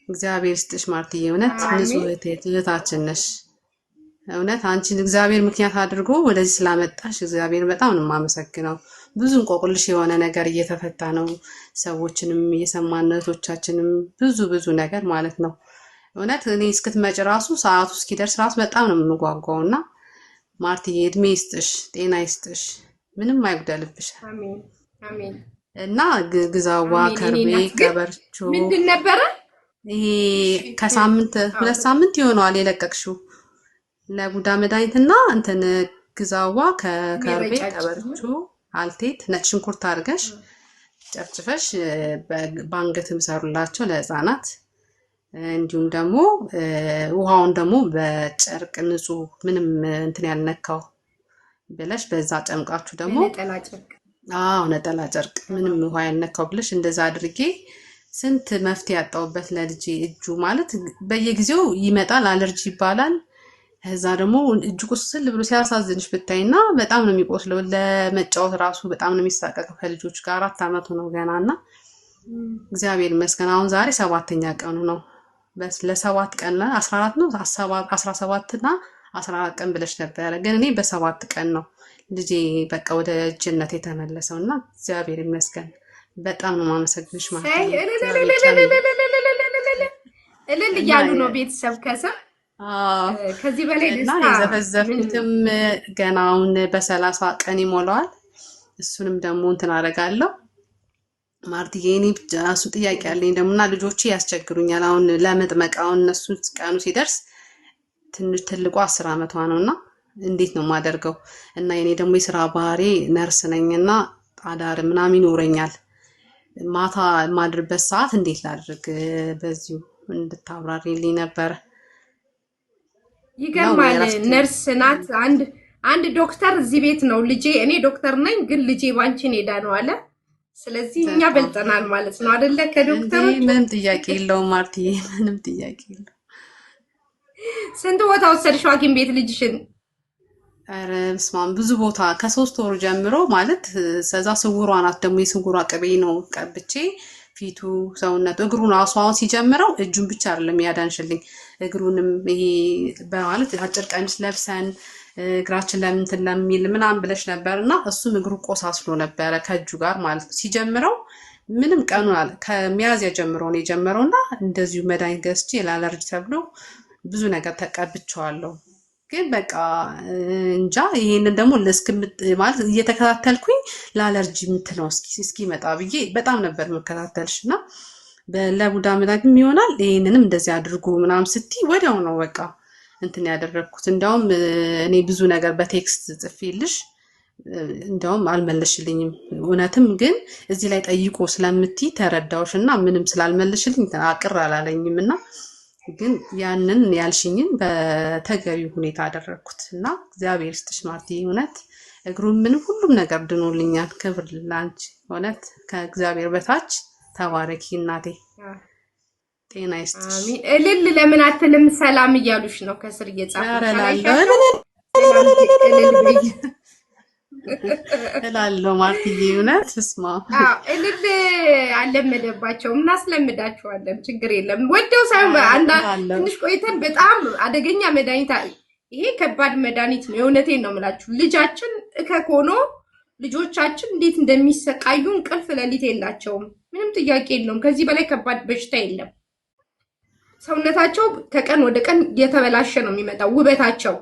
እግዚአብሔር ይስጥሽ ማርትዬ፣ እውነት ንጹህ አሜን እህታችን ነሽ። እውነት አንቺን እግዚአብሔር ምክንያት አድርጎ ወደዚህ ስላመጣሽ እግዚአብሔር በጣም ነው የማመሰግነው። ብዙ እንቆቅልሽ የሆነ ነገር እየተፈታ ነው። ሰዎችንም እየሰማን እህቶቻችንም ብዙ ነገር ማለት ነው። እውነት እኔ እስክትመጭ ራሱ ሰዓቱ እስኪደርስ ራሱ በጣም ነው የምጓጓው እና ማርትዬ እድሜ ይስጥሽ፣ ጤና ይስጥሽ፣ ምንም አይጉደልብሽ አሜን አሜን እና ግዛዋ አሜን። እኔ ከርቤ ናት ግን ቀበርቾ ምንድን ነበረ? ይሄ እሺ ከሳምንት አዎ 2 ሳምንት ይሆነዋል የለቀቅሽው ለቡዳ መድኃኒትና እንትን ግዛዋ ከከርቤ የሚረጫጭ ቀበርቾ አልቴት ነጭ ሽንኩርት አድርገሽ ጨፍጭፈሽ በአንገትም ሰሩላቸው ለህፃናት። እንዲሁም ደግሞ ውሃውን ደግሞ በጨርቅ ንጹህ ምንም እንትን ያልነካው ብለሽ በዛ ጨምቃችሁ ደግሞ በነጠላ ጨርቅ አዎ ነጠላ ጨርቅ ምንም ውሃ ያልነካው ብለሽ እንደዛ አድርጌ ስንት መፍትሄ ያጣውበት ለልጄ። እጁ ማለት በየጊዜው ይመጣል፣ አለርጂ ይባላል። ከዛ ደግሞ እጁ ቁስል ብሎ ሲያሳዝንሽ ብታይና በጣም ነው የሚቆስለው። ለመጫወት ራሱ በጣም ነው የሚሳቀቀው ከልጆች ጋር። 4 ዓመቱ ነው ገና እና እም፣ እግዚአብሔር ይመስገን አሁን ዛሬ 7ኛ ቀኑ ነው። ለሰባት ቀን 14 ነው 17 እና 14 ቀን ብለሽ ነበረ፣ ግን እኔ በ7 ቀን ነው ልጄ በቃ ወደ እጅነት የተመለሰው እና እግዚአብሔር ይመስገን በጣም ነው ማመሰግንሽ ሳይ ማርትዬ። እግዚአብሔር ጨምሮ እልል እና እያሉ ነው ቤተሰብ ከስር። አዎ ከዚህ በላይ እና ደስታ ምን? የዘፈዘፍኩትም ገና አሁን በ30 ቀን ይሞላዋል። እሱንም ደግሞ እንትን አደርጋለሁ። ማርትዬ እኔ ብቻ እሱ ጥያቄ ያለኝ ደግሞ እና ልጆቼ ያስቸግሩኛል አሁን ለመጥመቅ። አሁን እነሱ ቀኑ ሲደርስ ትንሽ ትልቋ 10 ዓመቷ ነው እና እንዴት ነው የማደርገው? እና የኔ ደግሞ የስራ ባህሪ ነርስ ነኝና አዳር ምናምን ይኖረኛል። ማታ የማድርበት ሰዓት እንዴት ላድርግ? በዚሁ እንድታብራሪልኝ ነበረ። ነው ይገርማል። የእረፍት ነርስ ናት። አንድ ዶክተር እዚህ ቤት ነው ልጄ። እኔ ዶክተር ነኝ ግን ልጄ ባንቺን ሄዳ ነው አለ። ስለዚህ እኛ በጣም በልጠናል ማለት ነው አይደለ? እንዴ ከዶክተሮቹ ምንም ጥያቄ የለውም ማርትዬ፣ ምንም ጥያቄ የለውም። ስንት ቦታ ወሰድሽው ሐኪም ቤት ልጅሽን? ኧረ በስመ አብ ብዙ ቦታ ከ3 ወሩ ጀምሮ ማለት ሰዛ ስውሯ ናት ደግሞ የስውሯ ቅቤ ነው ቀብቼ ፊቱ ሰውነቱ እግሩን ራሱ አሁን ሲጀምረው እጁን ብቻ አይደለም ያዳንሽልኝ እግሩንም ይሄ በማለት አጭር ቀሚስ ለብሰን እግራችን ለምንትን ለሚል ምናምን ብለሽ ነበር እና እሱም እግሩ ቆሳስሎ ነበረ ከእጁ ጋር ማለት ነው ሲጀምረው ምንም ቀኑን አለ ከሚያዝያ ጀምሮ ነው የጀመረው እና እንደዚሁ መድኃኒት ገዝቼ ለአለርጂ ተብሎ ብዙ ነገር ተቀብቼዋለሁ። ግን በቃ እንጃ ይሄንን ደግሞ ማለት እየተከታተልኩኝ ለአለርጂ የምትለው እስኪመጣ ብዬ በጣም ነበር የምከታተልሽ እና ለቡዳ መድኃኒትም ይሆናል ይሄንንም እንደዚህ አድርጉ ምናምን ስትይ ወዲያው ነው በቃ እንትን ያደረግኩት። እንዲያውም እኔ ብዙ ነገር በቴክስት ጽፌልሽ እንዲያውም አልመለሽልኝም። እውነትም ግን እዚህ ላይ ጠይቆ ስለምትይ ተረዳውሽ እና ምንም ስላልመለሽልኝ አቅር አላለኝም እና ግን ያንን ያልሽኝን በተገቢው ሁኔታ አደረግኩት እና እግዚአብሔር ይስጥሽ ማርትዬ። እውነት እግሩን ምንም ሁሉም ነገር ድኖልኛል። ክብር ላንቺ። እውነት ከእግዚአብሔር በታች ተባረኪ እናቴ፣ ጤና ይስጥሽ። አሚን። እልል ለምን አትልም? ሰላም እያሉሽ ነው ከስር እየጻፉ ኧረ ካላሻቸው ሰላም እልል ብዬ እላለሁ ማርትዬ። እውነት እስማ እልል አለመደባቸውም እናስለምዳቸዋለን። ችግር የለም። ወደው ሳይሆን እላለሁ። ትንሽ ቆይተን በጣም አደገኛ መድኃኒት ይሄ ከባድ መድኃኒት ነው። የእውነቴን ነው የምላችሁ። ልጃችን እከክ ሆኖ ልጆቻችን እንዴት እንደሚሰቃዩ እንቅልፍ ሌሊት የላቸውም። ምንም ጥያቄ የለውም። ከዚህ በላይ ከባድ በሽታ የለም። ሰውነታቸው ከቀን ወደ ቀን እየተበላሸ ነው የሚመጣው ውበታቸው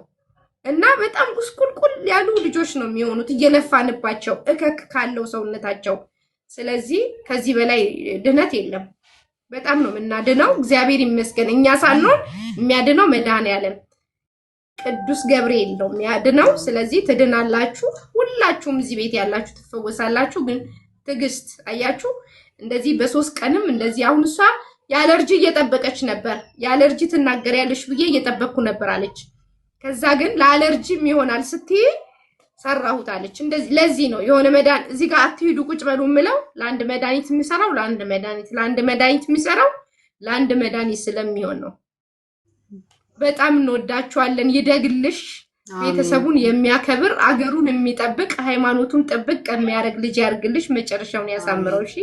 እና በጣም ጉስቁልቁል ያሉ ልጆች ነው የሚሆኑት እየለፋንባቸው እከክ ካለው ሰውነታቸው። ስለዚህ ከዚህ በላይ ድነት የለም። በጣም ነው የምናድነው። እግዚአብሔር ይመስገን። እኛ ሳንሆን የሚያድነው መድኃኔዓለም ቅዱስ ገብርኤል ነው የሚያድነው። ስለዚህ ትድናላችሁ። ሁላችሁም እዚህ ቤት ያላችሁ ትፈወሳላችሁ። ግን ትዕግስት አያችሁ። እንደዚህ በ3 ቀንም እንደዚህ አሁን እሷ የአለርጂ እየጠበቀች ነበር። የአለርጂ ትናገሪያለሽ ብዬ እየጠበቅኩ ነበር አለች። ከዛ ግን ለአለርጂም ይሆናል ስትይ ሰራሁት አለች። እንደዚህ ለዚህ ነው የሆነ መድኃኒት እዚህ ጋር አትሂዱ ቁጭ በሉ የምለው ለአንድ መድኃኒት የሚሰራው ለአንድ መድኃኒት የሚሰራው ለአንድ መድኃኒት ስለሚሆን ነው። በጣም እንወዳችኋለን። ይደግልሽ። ቤተሰቡን የሚያከብር አገሩን የሚጠብቅ ሃይማኖቱን ጥብቅ የሚያደርግ ልጅ ያርግልሽ። መጨረሻውን ያሳምረው። እሺ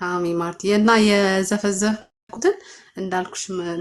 አሜን ማርትዬ። እና የዘፈዘፍ እንዳልኩሽ ማለት